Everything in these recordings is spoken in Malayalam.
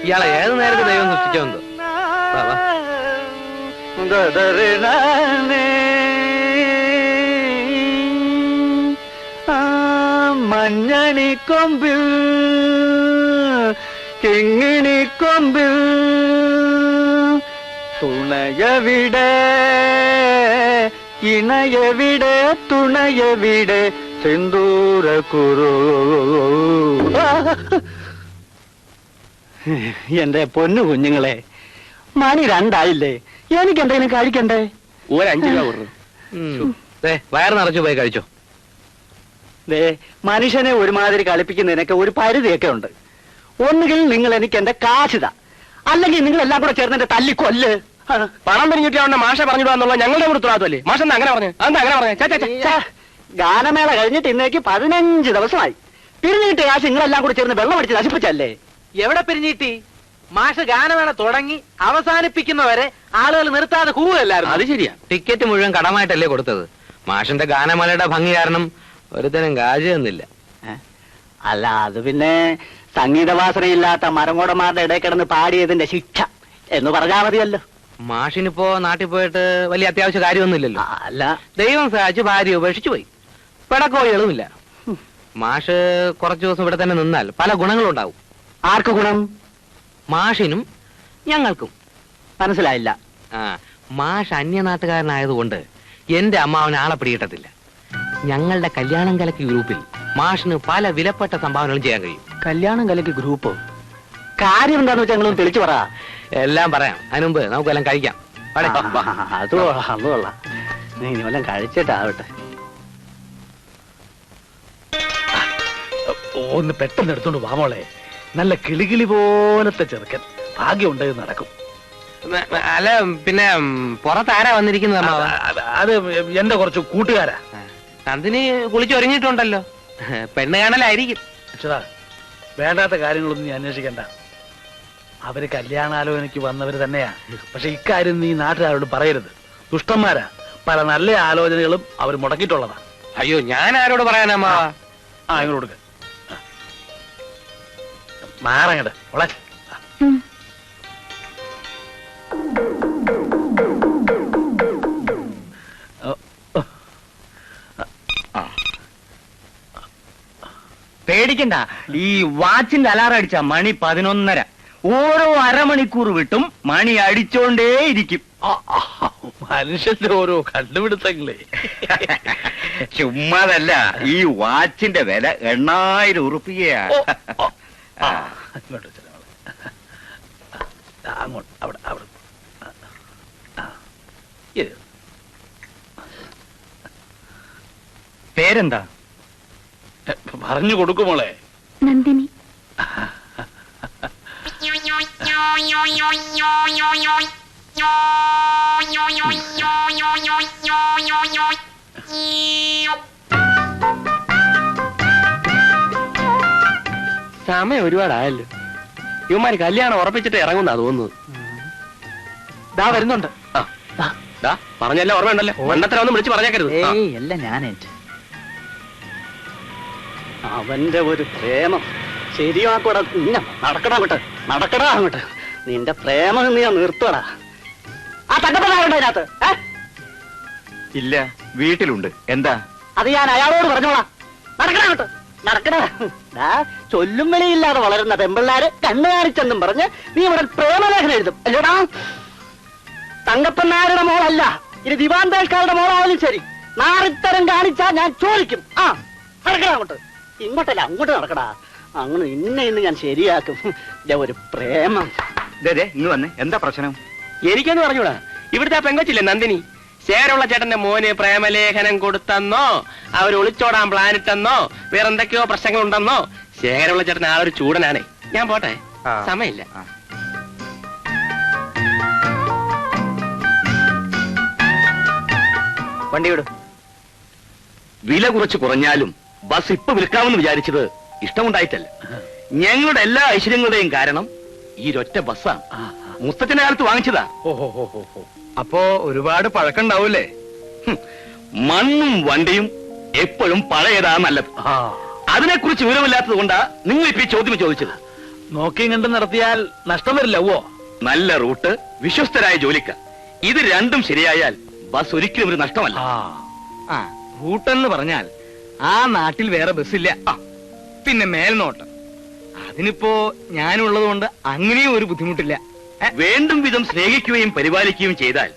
ഇയാളെ ഏത് നേരത്തെ ദൈവം സൃഷ്ടിച്ചോന്തോ. മഞ്ഞണിക്കൊമ്പിൽ കിങ്ങിണിക്കൊമ്പിൽ തുണയവിടെ ഇണയവിടെ തുണയവിടെ സിന്ദൂര കുറു. എന്റെ പൊന്നു കുഞ്ഞുങ്ങളെ, മണി 2 ആയില്ലേ? എനിക്ക് എന്തെങ്കിലും കഴിക്കണ്ടേ? 5 രൂപ കൊടുക്കും. വയറ് നിറച്ചു പോയി കഴിച്ചോ. മനുഷ്യനെ ഒരുമാതിരി കളിപ്പിക്കുന്നതിനൊക്കെ ഒരു പരിധിയൊക്കെ ഉണ്ട്. ഒന്നുകിൽ നിങ്ങൾ എനിക്ക് എന്റെ കാശിത, അല്ലെങ്കിൽ നിങ്ങൾ എല്ലാം കൂടെ ചേർന്ന് എന്റെ തല്ലിക്കൊല്ല്. പണം പിരിഞ്ഞിട്ട് മാഷ പറഞ്ഞിടുവാന്നുള്ള ഞങ്ങളുടെ ഉത്തരവാദിത്തമല്ലേ? മാഷ അങ്ങനെ പറഞ്ഞു. അതെന്താ അങ്ങനെ പറഞ്ഞേ? ഗാനമേള കഴിഞ്ഞിട്ട് ഇന്നേക്ക് 15 ദിവസമായി. പിരിഞ്ഞിട്ട് കാശ് നിങ്ങളെല്ലാം കൂടെ ചേർന്ന് വെള്ളം അടിച്ച് നശിപ്പിച്ചല്ലേ? എവിടെ പിരിഞ്ഞിട്ടി? മാഷ് ഗാനമേള തുടങ്ങി അവസാനിപ്പിക്കുന്നവരെ ആളുകൾ നിർത്താതെ കൂവല്ലായിരുന്നു. അത് ശരിയാ. ടിക്കറ്റ് മുഴുവൻ കടമായിട്ടല്ലേ കൊടുത്തത്. മാഷിന്റെ ഗാനമേളയുടെ ഭംഗി കാരണം ഒരുത്തനും കാശ് തന്നില്ല. അല്ല, അത് പിന്നെ സംഗീതവാസനയില്ലാത്ത മരങ്ങോടന്മാരുടെ ഇടയിൽ കിടന്ന് പാടിയതിന്റെ ശിക്ഷ എന്ന് പറഞ്ഞാൽ മതിയല്ലോ. മാഷിനിപ്പോ നാട്ടിൽ പോയിട്ട് വലിയ അത്യാവശ്യ കാര്യമൊന്നുമില്ലല്ലോ. അല്ല, ദൈവം സഹായിച്ച് ഭാര്യ ഉപേക്ഷിച്ചു പോയി. പിടക്കോഴികളുമില്ല. മാഷ് കുറച്ചു ദിവസം ഇവിടെ തന്നെ നിന്നാൽ പല ഗുണങ്ങളും ഉണ്ടാവും. ആർക്ക് ഗുണം? മാഷിനും ഞങ്ങൾക്കും. മനസ്സിലായില്ല. മാഷ് അന്യനാട്ടുകാരനായതുകൊണ്ട് എന്റെ അമ്മാവന് ആളെ പിടികിട്ടത്തില്ല. ഞങ്ങളുടെ കല്യാണം കലക്കി ഗ്രൂപ്പിൽ മാഷിന് പല വിലപ്പെട്ട സംഭാവനകളും ചെയ്യാൻ കഴിയും. കല്യാണം കലക്കി ഗ്രൂപ്പ്? കാര്യം എന്താന്ന് വെച്ചാൽ ഞങ്ങളൊന്ന് തെളിച്ചു പറ. എല്ലാം പറയാം. അതിനുമുമ്പ് നമുക്കെല്ലാം കഴിക്കാം. അത് കൊള്ളാം. നീ വല്ലതും കഴിച്ചിട്ടാവട്ടെ. ഒന്ന് പെട്ടെന്ന് എടുത്തോണ്ട് വാമോളെ. നല്ല കിളികിളി പോലത്തെ ചെറുക്കൻ. ഭാഗ്യമുണ്ട് നടക്കും. അല്ല, പിന്നെ പുറത്താരാ വന്നിരിക്കുന്നത്? അത് എന്റെ കുറച്ച് കൂട്ടുകാരാ. നന്ദിനി കുളിച്ചൊരുങ്ങിയിട്ടുണ്ടല്ലോ. പെണ്ണ് കാണലായിരിക്കും. വേണ്ടാത്ത കാര്യങ്ങളൊന്നും നീ അന്വേഷിക്കണ്ട. അവര് കല്യാണാലോചനയ്ക്ക് വന്നവര് തന്നെയാ. പക്ഷെ ഇക്കാര്യം നീ നാട്ടുകാരോട് പറയരുത്. ദുഷ്ടന്മാരാ. പല നല്ല ആലോചനകളും അവർ മുടക്കിയിട്ടുള്ളതാ. അയ്യോ, ഞാൻ ആരോട് പറയാനമ്മാ? ഇങ്ങോട്ട് കൊടുക്ക. മാറങ്ങട് ഓളെ. പേടിക്കണ്ട. ഈ വാച്ചിന്റെ അലാറം അടിച്ച മണി 11:30. ഓരോ അരമണിക്കൂർ വിട്ടും മണി അടിച്ചോണ്ടേയിരിക്കും. മനുഷ്യന്റെ ഓരോ കണ്ടുപിടുത്തങ്ങളെ. ചുമ്മാതല്ല, ഈ വാച്ചിന്റെ വില 8000 ഉറുപ്പികയാണ്. അങ്ങോട്ട് അവിടെ അവിടെ പേരെന്താ? പറഞ്ഞു കൊടുക്കുമോളെ. നന്ദിനി. സമയം ഒരുപാടായല്ലോ. ഇവന്മാര് കല്യാണം ഉറപ്പിച്ചിട്ട് ഇറങ്ങുന്നാ തോന്നുന്നത്. ദാ വരുന്നുണ്ട്. പറഞ്ഞല്ല ഓർമ്മയുണ്ടല്ലോ. മണ്ണത്തരൊന്നും വിളിച്ച് പറഞ്ഞേക്കരുത്. അല്ല, ഞാനേറ്റ് അവന്റെ ഒരു പ്രേമം ശരിയാക്കൂടാ. നടക്കടാ അങ്ങോട്ട്, നടക്കടാ അങ്ങോട്ട്. നിന്റെ പ്രേമം നീ നിർത്തടാ. ആ തങ്കപ്പനാരുണ്ട് അതിനകത്ത്? ഇല്ല, വീട്ടിലുണ്ട്. എന്താ? അത് ഞാൻ അയാളോട് പറഞ്ഞോളാം. നടക്കടാ അങ്ങോട്ട്, നടക്കടാ. ചൊല്ലും വിളിയില്ലാതെ വളരുന്ന പെമ്പിള്ളാര് കണ്ണു കാണിച്ചെന്നും പറഞ്ഞ് നീ ഇവിടെ പ്രേമലേഖനം എഴുതും അല്ലേടാ? തങ്കപ്പനാരുടെ മോളല്ല, ഇനി ദിവാന്തേൽക്കാരുടെ മോളായാലും ശരി. നാറിത്തരം കാണിച്ചാ ഞാൻ ചോദിക്കും. നടക്കടാ അങ്ങോട്ട്. ഇങ്ങോട്ടല്ല, അങ്ങോട്ട് നടക്കടാ. അങ്ങനെ ഇന്ന് ഞാൻ ശരിയാക്കും. ഒരു പ്രേമം. ഇന്ന് വന്നേ. എന്താ പ്രശ്നം? എനിക്കൊന്ന് പറഞ്ഞൂടാ. ഇവിടുത്തെ പെങ്കൊച്ചില്ലേ നന്ദിനി, ശേരുള്ള ചേട്ടന്റെ മോന് പ്രേമലേഖനം കൊടുത്തെന്നോ അവർ ഒളിച്ചോടാൻ പ്ലാനിട്ടെന്നോ വേറെന്തൊക്കെയോ പ്രശ്നങ്ങളുണ്ടെന്നോ. ശേഖരമുള്ള ചേട്ടൻ ആ ഒരു ചൂടനാണേ. ഞാൻ പോട്ടെ, സമയമില്ല. വണ്ടി വിടും. വില കുറച്ച് കുറഞ്ഞാലും ബസ് ഇപ്പൊ വിൽക്കാമെന്ന് വിചാരിച്ചത് ഇഷ്ടമുണ്ടായിട്ടല്ല. ഞങ്ങളുടെ എല്ലാ ഐശ്വര്യങ്ങളുടെയും കാരണം ഈ ഒറ്റ ബസ്സാണ്. മുസ്തത്തിന്റെ കാലത്ത് വാങ്ങിച്ചതാ. അപ്പോ ഒരുപാട് പഴക്കണ്ടാവൂലേ? മണ്ണും വണ്ടിയും എപ്പോഴും പഴയതാ നല്ലത്. അതിനെക്കുറിച്ച് വിവരമില്ലാത്തത് കൊണ്ടാ നിങ്ങൾ ഇപ്പൊ ഈ ചോദ്യം ചോദിച്ചത്. നോക്കിയും കണ്ടും നടത്തിയാൽ നഷ്ടം വരില്ല ഓ. നല്ല റൂട്ട്, വിശ്വസ്തരായ ജോലിക്കാർ, ഇത് രണ്ടും ശരിയായാൽ ബസ് ഒരിക്കലും ഒരു നഷ്ടമല്ല. ആ റൂട്ടെന്ന് പറഞ്ഞാൽ ആ നാട്ടിൽ വേറെ ബസ്സില്ല. പിന്നെ മേൽനോട്ടം, അതിനിപ്പോ ഞാനുള്ളത് കൊണ്ട് അങ്ങനെയും ഒരു ബുദ്ധിമുട്ടില്ല. വേണ്ടും വിധം സ്നേഹിക്കുകയും പരിപാലിക്കുകയും ചെയ്താൽ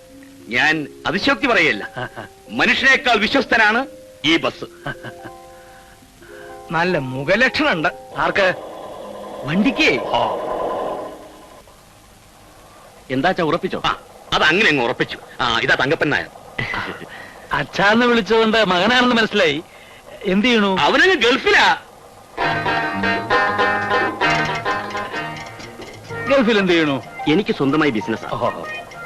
ഞാൻ അതിശോക്തി പറയല്ല, മനുഷ്യനേക്കാൾ വിശ്വസ്തനാണ് ഈ ബസ്. നല്ല മുഖലക്ഷണുണ്ട്. ആർക്ക്? വണ്ടിക്ക്. എന്താച്ചാ ഉറപ്പിച്ചോ? അത് അങ്ങനെ അങ്ങ് ഉറപ്പിച്ചു. ഇതാ തങ്കപ്പൻ നായർ. അച്ഛാന്ന് വിളിച്ചുകൊണ്ട് മകനാണെന്ന് മനസ്സിലായി. എന്ത് ചെയ്യണു? അവനങ്ങ് ഗൾഫിലാ. ഗൾഫിൽ എന്ത് ചെയ്യണു? എനിക്ക് സ്വന്തമായി ബിസിനസ്.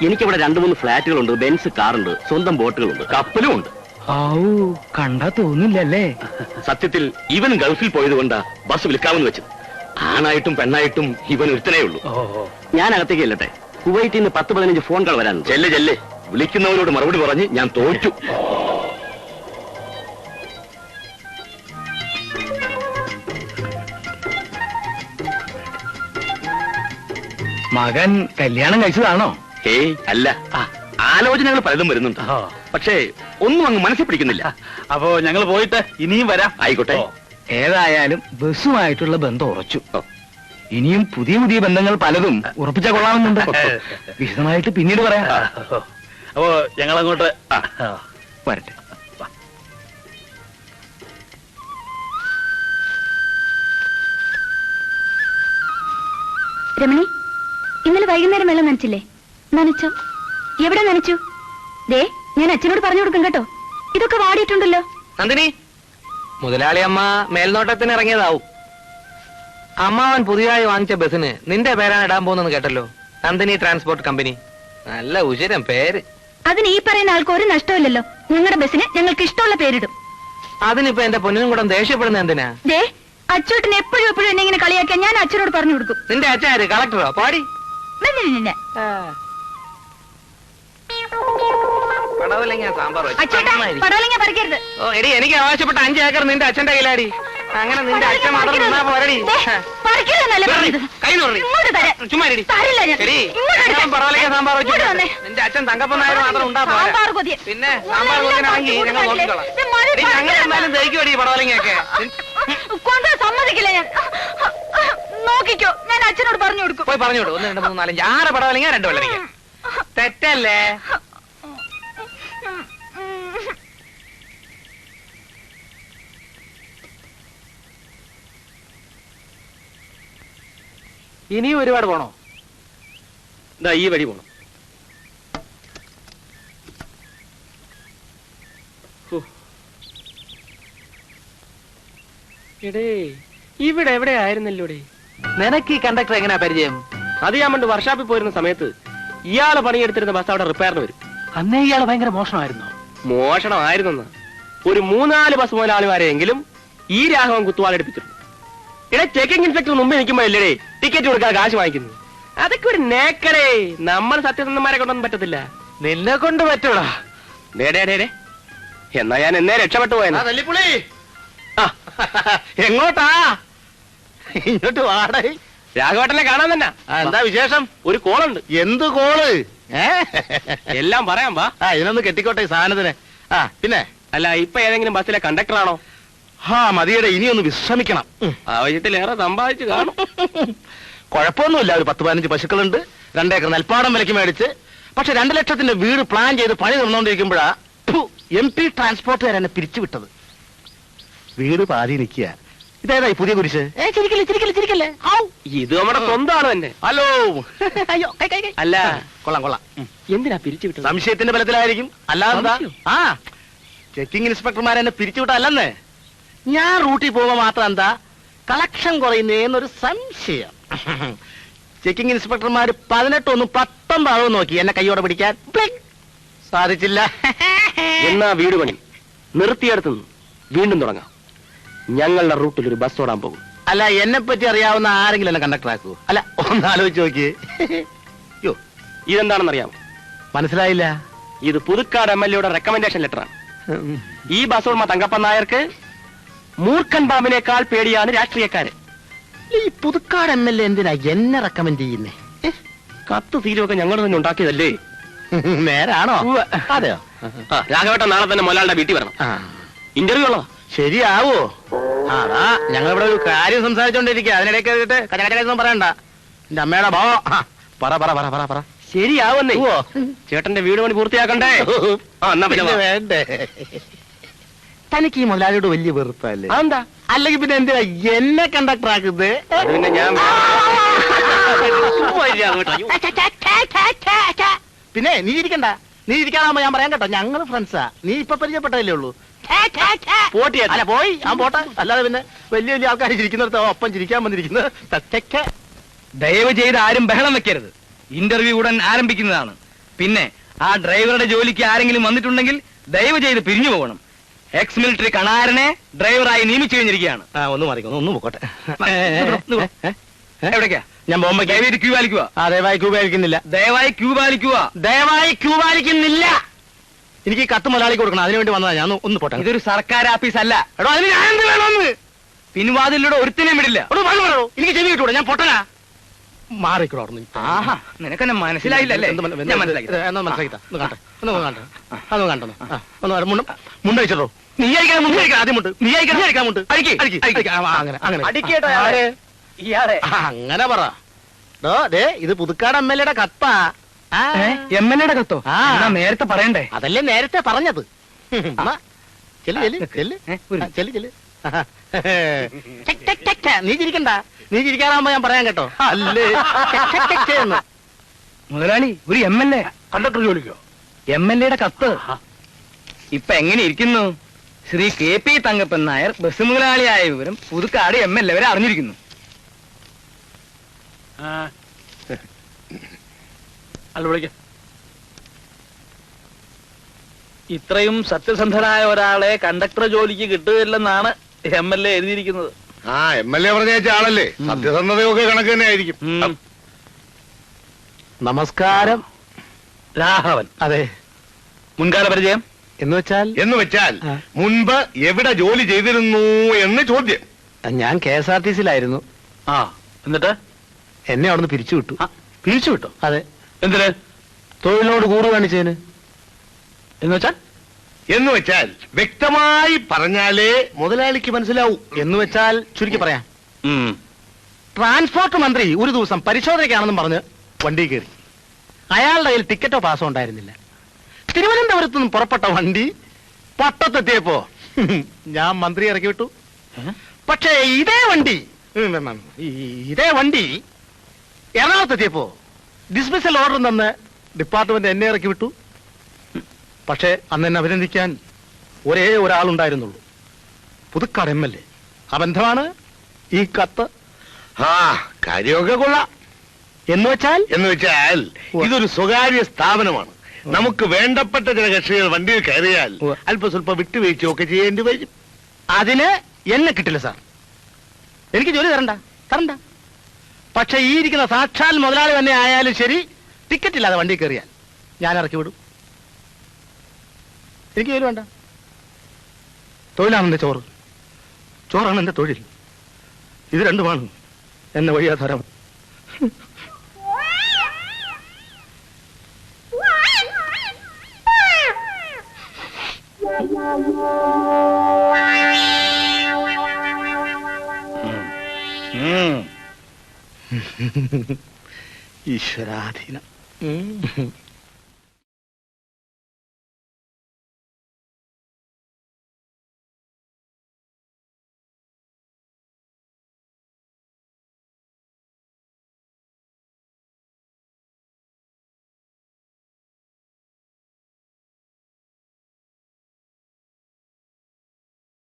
എനിക്കിവിടെ 2-3 ഫ്ലാറ്റുകളുണ്ട്, ബെൻസ് കാറുണ്ട്, സ്വന്തം ബോട്ടുകളുണ്ട്, കപ്പലും ഉണ്ട്. കണ്ടാ തോന്നില്ലല്ലേ? സത്യത്തിൽ ഇവൻ ഗൾഫിൽ പോയതുകൊണ്ടാ ബസ് വിൽക്കാമെന്ന് വെച്ചത്. ആണായിട്ടും പെണ്ണായിട്ടും ഇവൻ ഒരുത്തനേ ഉള്ളൂ. ഞാൻ അകത്തേക്ക് ചെല്ലട്ടെ. കുവൈറ്റിൽ നിന്ന് 10-15 ഫോൺ കോൾ വരാൻ. ചെല്ലെ വിളിക്കുന്നവരോട് മറുപടി പറഞ്ഞ് ഞാൻ തോറ്റു. മകൻ കല്യാണം കഴിച്ചതാണോ? ഏയ് അല്ല, ആലോചനകൾ പലതും വരുന്നുണ്ട്. പക്ഷേ ഒന്നും അങ്ങ് മനസ്സിൽ പിടിക്കുന്നില്ല. അപ്പോ ഞങ്ങൾ പോയിട്ട് ഇനിയും വരാം. ആയിക്കോട്ടെ. ഏതായാലും ബസ്സുമായിട്ടുള്ള ബന്ധം ഉറച്ചു. ഇനിയും പുതിയ പുതിയ ബന്ധങ്ങൾ പലതും ഉറപ്പിച്ചാൽ കൊള്ളാമെന്നുണ്ട്. വിശദമായിട്ട് പിന്നീട് പറയാം. അപ്പോ ഞങ്ങളങ്ങോട്ട് വരട്ടെ. രമണി, ഇന്നലെ വൈകുന്നേരം വെള്ളം നനച്ചില്ലേ? നനച്ചോ? എവിടെ നനച്ചു? ദേ, ഞാൻ അച്ഛനോട് പറഞ്ഞു കൊടുക്കും കേട്ടോ. ഇതൊക്കെ വാടിയിട്ടുണ്ടല്ലോ. നന്ദിനി, മുതലാളി അമ്മ മേൽനോട്ടത്തിന് ഇറങ്ങിയതാവും. അമ്മാവൻ പുതിയതായി വാങ്ങിച്ച ബസ്സിന് നിന്റെ പേരാണ് ഇടാൻ പോകുന്നെന്ന് കേട്ടല്ലോ. Nandini transport company. നല്ല ഉചിരം പേര്. അതിന് ഈ പറയുന്ന ആൾക്ക് ഒരു നഷ്ടമില്ലല്ലോ. ഞങ്ങളുടെ ബസ്സിന് ഞങ്ങൾക്ക് ഇഷ്ടമുള്ള പേരിടും. അതിനിപ്പോ എന്റെ പൊന്നിനും കൂടെ ദേഷ്യപ്പെടുന്ന എന്തിനാ? ദേ, അച്ചോട്ടിന് എപ്പോഴും എപ്പോഴും എന്നെ ഇങ്ങനെ കളിയാക്കിയാൽ ഞാൻ അച്ഛനോട് പറഞ്ഞു കൊടുക്കും. നിന്റെ അച്ഛൻ ആര്? കളക്ടറോ? പാടി പടവലങ്ങ സാമ്പാർ വെച്ച്. അച്ചോട്ടാ, പടവലങ്ങ പറിക്കരുത്. ഓ എടി, എനിക്ക് ആവശ്യപ്പെട്ട 5 ഏക്കർ നിന്റെ അച്ഛന്റെ കയ്യിലാടി. അങ്ങനെ നിന്റെ അച്ഛൻ മാത്രം നിന്നാ പോരടി. ദേ, പറിക്കരുതെന്നല്ലേ പറഞ്ഞത്? കൈ നോറി. ഇങ്ങോട്ട് തരാം. ചുമ്മാ ഇരി. തരില്ല ഞാൻ. എടി, ഇങ്ങോട്ട് എടുക്കാൻ. ഞാൻ പടവലങ്ങ സാമ്പാർ വെച്ചു. ഇങ്ങോട്ട് വന്നേ. നിന്റെ അച്ഛൻ തങ്കപ്പൻ നായർ മാത്രം ഉണ്ടാ പോരാ. സാമ്പാർ കൊതിയൻ. പിന്നെ സാമ്പാർ കൊതിനാണെങ്കിൽ ഞങ്ങൾ നോക്കിക്കോളാം. എടി, ഞങ്ങൾ എന്തായാലും ദഹിക്കുമടി പടവലങ്ങയൊക്കെ. കൊണ്ടുപോയി സമ്മതിക്കില്ല ഞാൻ. നോക്കിക്കോ, ഞാൻ അച്ഛനോട് പറഞ്ഞു കൊടുക്കും. പോയി പറഞ്ഞു വിടും. 1 2 3 4 5 6 പടവലങ്ങ 2 വെള്ളരിങ്ങ. തെറ്റല്ലേ? ഇനിയും ഒരുപാട് പോണോ? ഇതാ ഈ വഴി പോണം. എടേ, ഇവിടെ എവിടെ ആയിരുന്നല്ലോടെ? നിനക്ക് ഈ കണ്ടക്ടർ എങ്ങനെയാ പരിചയം? അത് ഞാൻ പണ്ട് വർഷാപ്പിൽ പോയിരുന്ന സമയത്ത് ഇയാള് പണിയെടുത്തിരുന്ന ബസ് അവിടെ റിപ്പയറിന് വരും. അന്നേ ഇയാള് ഭയങ്കര മോഷണമായിരുന്നു. മോഷണമായിരുന്നെന്ന് ഒരു 3-4 ബസ് മുതലാളിമാരെയെങ്കിലും ഈ രാഘവൻ കുത്തുവാളെടുപ്പിച്ചിട്ടുണ്ട്. ഇവിടെ ചെക്കിംഗ് ഇൻസ്പെക്ടർ മുമ്പ് നിൽക്കുമ്പോഴല്ലേ ടിക്കറ്റ് കൊടുക്കാൻ കാശ് വാങ്ങിക്കുന്നു. അതൊക്കെ ഒരു നേക്കടേ. നമ്മൾ സത്യസന്ധന്മാരെ കൊണ്ടൊന്നും പറ്റത്തില്ല. നിന്നെ കൊണ്ട് പറ്റൂടാ. ഡേ എന്നാ ഞാൻ എന്നേ രക്ഷപ്പെട്ടു പോയെന്ന്. തല്ലിപ്പുളി, എങ്ങോട്ടാ? ഇങ്ങോട്ട് വാടേ. രാഘവേട്ടനെ കാണാൻ തന്നെ. എന്താ വിശേഷം? ഒരു കോളുണ്ട്. എന്ത് കോള്? എല്ലാം പറയാം വാ. ഇതിനൊന്ന് കെട്ടിക്കോട്ടെ ഈ സാധനത്തിന്. പിന്നെ അല്ല, ഇപ്പൊ ഏതെങ്കിലും ബസ്സിലെ കണ്ടക്ടറാണോ? മതിയുടെ, ഇനിയൊന്ന് വിശ്രമിക്കണം. ആവശ്യത്തിലേറെ സമ്പാദിച്ചു കാണും. കുഴപ്പമൊന്നുമില്ല. ഒരു 10-15 പശുക്കളുണ്ട്, 2 ഏക്കർ നെൽപ്പാടം വിലക്ക് മേടിച്ച്. പക്ഷെ 2 ലക്ഷത്തിന്റെ വീട് പ്ലാൻ ചെയ്ത് പണി നടന്നുകൊണ്ടിരിക്കുമ്പോഴാ MP ട്രാൻസ്പോർട്ടുകാർ എന്നെ പിരിച്ചുവിട്ടത്. വീട് പാതി നിൽക്കുക. ഇതേതായി പുതിയ കുരിശ്? ചിരിക്കല്ലേ. ഇത് നമ്മുടെ സ്വന്തമാണ് തന്നെ. ഹലോ. അയ്യോ, അല്ല, കൊള്ളാം. എന്തിനാ പിരിച്ചു വിട്ടത്? സംശയത്തിന്റെ ബലത്തിലായിരിക്കും. അല്ലാതെന്താ? സംശയം? ചെക്കിംഗ് ഇൻസ്പെക്ടർമാർ എന്നെ പിരിച്ചുവിട്ടല്ലെന്ന്. ഞാൻ റൂട്ടിൽ പോകുമ്പോ മാത്രം എന്താ കളക്ഷൻ കുറയുന്നേന്നൊരു സംശയം. ചെക്കിംഗ് ഇൻസ്പെക്ടർമാർ 18 1 19 നോക്കി എന്നെ കൈയോടെ പിടിക്കാൻ. സാധിച്ചില്ല. എന്നാ വീട് പണി നിർത്തിയെടുത്തു വീണ്ടും തുടങ്ങാം. ഞങ്ങളുടെ റൂട്ടിൽ ഒരു ബസ് ഓടാൻ പോകും. അല്ല, എന്നെ പറ്റി അറിയാവുന്ന ആരെങ്കിലും എന്നെ കണ്ടക്ടർ ആക്കൂ. അല്ല, ഒന്ന് ആലോചിച്ച് നോക്കിയേ. യോ, ഇതെന്താണെന്നറിയാമോ? മനസ്സിലായില്ല. ഇത് പുതുക്കാട് MLA റെക്കമെൻഡേഷൻ ലെറ്ററാണ്. ഈ ബസ് ഉടമ തങ്കപ്പൻ നായർക്ക് മൂർഖൻ പാമ്പിനേക്കാൾ പേടിയാണ് രാഷ്ട്രീയക്കാര്. ഈ പുതുക്കാട് MLA എന്തിനാ എന്നെ റെക്കമെൻഡ് ചെയ്യുന്നേ? കത്ത് തീരുമൊക്കെ ഞങ്ങൾ തന്നെ ഉണ്ടാക്കിയതല്ലേ? നേരാണോ? അതെയോ? രാഘവേട്ടൻ നാളെ തന്നെ മൊലാളുടെ വീട്ടിൽ വരണം. ഇന്റർവ്യൂ ഉള്ളതാ. ശരിയാവോ? അതാ ഞങ്ങൾ ഇവിടെ ഒരു കാര്യം സംസാരിച്ചോണ്ടിരിക്കുക. അതിനിടയ്ക്ക് കടകടൊന്നും പറയണ്ട. എന്റെ അമ്മയുടെ ഭാവ പറ പറ പറ പറ പറ. ശരിയാവുന്നേ. ചേട്ടന്റെ വീട് പണി പൂർത്തിയാക്കണ്ടേ? എന്നാ പിന്നെ വേണ്ടേ? തനിക്ക് ഈ മുതലാളിയോട് വലിയ വെറുപ്പല്ലേ? അതെന്താ? അല്ലെങ്കിൽ പിന്നെ എന്തിനാ എന്നെ കണ്ടക്ടർ ആക്കുന്നത്? പിന്നെ ഞാൻ പിന്നെ നീ ഇരിക്കണ്ട. നീ ഇരിക്കാതാകുമ്പോ ഞാൻ പറയാൻ കേട്ടോ, ഞങ്ങള് ഫ്രണ്ട്സാ. നീ ഇപ്പൊ പരിചയപ്പെട്ടതല്ലേ ഉള്ളൂ. അല്ല പോയി ഞാൻ പോട്ടെ. അല്ലാതെ പിന്നെ വലിയ വലിയ ആൾക്കാർ ചിരിക്കുന്നിടത്ത് ഒപ്പം ചിരിക്കാൻ വന്നിരിക്കുന്നത്. ദയവ് ചെയ്ത് ആരും ബഹളം വെക്കരുത്. ഇന്റർവ്യൂ ഉടൻ ആരംഭിക്കുന്നതാണ്. പിന്നെ ആ ഡ്രൈവറുടെ ജോലിക്ക് ആരെങ്കിലും വന്നിട്ടുണ്ടെങ്കിൽ ദയവ് ചെയ്ത് പിരിഞ്ഞു പോകണം. എക്സ് മിലിറ്ററി കണാരനെ ഡ്രൈവറായി നിയമിച്ചു കഴിഞ്ഞിരിക്കുകയാണ്. ഒന്ന് മാറിക്കുന്നു, ഒന്ന് പോട്ടെ. എവിടേക്കാ? ഞാൻ ബോംബെ ദയവായി ക്യൂ പാലിക്കുക. ദയവായി ക്യൂ പാലിക്കുന്നില്ല. ദയവായി ക്യൂ പാലിക്കുക. ദയവായി ക്യൂ പാലിക്കുന്നില്ല. എനിക്ക് ഈ കത്ത് മുതലാളിക്ക് കൊടുക്കണം. അതിനുവേണ്ടി വന്നതാ. ഞാൻ ഒന്ന് പോട്ടെ. ഇതൊരു സർക്കാർ ആഫീസ് അല്ല. എടോ അതിന് ഞാൻ എന്ത് വേണമെന്ന്? പിൻവാതിലൂടെ ഒരുത്തിനെയും വിടില്ല. എനിക്ക് ചെവി കിട്ടൂടെ? ഞാൻ പൊട്ടനാ. മാറിക്കോ. ആഹാ, നിനക്കെന്നെ മനസ്സിലായില്ലല്ലേ? ഞാൻ മനസ്സിലാക്കി. മുണ്ടോ നീ അയക്കാൻ മുണ്ട് കഴിക്കാം. ആദ്യം മുണ്ട് നീ അയക്കാൻ മുണ്ട്. അങ്ങനെ പറ. ഇത് പുതുക്കാട് MLA കത്താ. MLA കത്തോ? നേരത്തെ പറയണ്ടേ? അതല്ലേ നേരത്തെ പറഞ്ഞത്. നീ ചിരിക്കണ്ട. നീ ചിരിക്കാറാകുമ്പോ ഞാൻ പറയാൻ കേട്ടോ. അല്ലേ മുതലാളി, ഒരു MLA കണ്ടക്ടർ ജോലിക്കോ? MLA കത്ത് ഇപ്പൊ എങ്ങനെ ഇരിക്കുന്നു? ശ്രീ KP തങ്കപ്പൻ നായർ ബസ് മുതലാളിയായ വിവരം പുതുക്കാട് MLA വരെ അറിഞ്ഞിരിക്കുന്നു. അല്ല വിളിക്ക. ഇത്രയും സത്യസന്ധനായ ഒരാളെ കണ്ടക്ടർ ജോലിക്ക് കിട്ടുകയില്ലെന്നാണ് MLA എഴുതിയിരിക്കുന്നത്. MLA പറഞ്ഞ ആളല്ലേ, സത്യസന്ധതയൊക്കെ കണക്ക് തന്നെ ആയിരിക്കും. നമസ്കാരം. രാഘവൻ. അതെ. മുൻകാല പരിചയം എന്ന് വെച്ചാൽ മുൻപ് എവിടെ ജോലി ചെയ്തിരുന്നു എന്ന് ചോദ്യം. ഞാൻ KSRTC-ലായിരുന്നു. എന്നിട്ട് എന്നെ അവിടുന്ന് പിരിച്ചു വിട്ടു. പിരിച്ചു വിട്ടോ? അതെ. എന്തിന്? തൊഴിലിനോട് കൂറ് കാണിച്ചതിന്. എന്ന് വെച്ചാൽ വ്യക്തമായി പറഞ്ഞാലേ മുതലാളിക്ക് മനസ്സിലാവൂ. എന്ന് വെച്ചാൽ ചുരുക്കി പറയാം, ട്രാൻസ്പോർട്ട് മന്ത്രി ഒരു ദിവസം പരിശോധനയ്ക്കാണെന്നും പറഞ്ഞ് വണ്ടി കയറി. അയാളുടെ കയ്യിൽ ടിക്കറ്റോ പാസോ ഉണ്ടായിരുന്നില്ല. തിരുവനന്തപുരത്ത് നിന്നും പുറപ്പെട്ട വണ്ടി പട്ടത്തെത്തിയപ്പോ ഞാൻ മന്ത്രി ഇറക്കി വിട്ടു. പക്ഷേ ഇതേ വണ്ടി എറണാകുളത്തെത്തിയപ്പോ ഡിസ്മിസൽ ഓർഡർ തന്ന് ഡിപ്പാർട്ട്മെന്റ് എന്നെ ഇറക്കി വിട്ടു. പക്ഷേ അന്ന് എന്നെ അഭിനന്ദിക്കാൻ ഒരേ ഒരാളുണ്ടായിരുന്നുള്ളൂ, പുതുക്കാട് MLA. ആ ബന്ധമാണ് ഈ കത്ത്. കാര്യമൊക്കെ കൊള്ളാം. എന്ന് വെച്ചാൽ ഇതൊരു സ്വകാര്യ സ്ഥാപനമാണ്. നമുക്ക് വേണ്ടപ്പെട്ട ചില കക്ഷികൾ വണ്ടിയിൽ കയറിയാൽ അല്പം സ്വല്പം വിട്ടുവീഴ്ചയൊക്കെ ചെയ്യേണ്ടി വരും. അതിന് എന്നെ കിട്ടില്ല സാർ. എനിക്ക് ജോലി തരണ്ട. പക്ഷെ ഈ ഇരിക്കുന്ന സാക്ഷാൽ മുതലാളി തന്നെ ആയാലും ശരി, ടിക്കറ്റ് ഇല്ലാതെ വണ്ടി കയറിയാൽ ഞാൻ ഇറക്കി വിടും. എനിക്ക് ജോലി വേണ്ട. തൊഴിലാണ് എന്റെ ചോറാണ് എന്റെ തൊഴിൽ. ഇത് രണ്ടുമാണ് എന്നെ വഴിയാധാരം. ഈശ്വരാധീനം.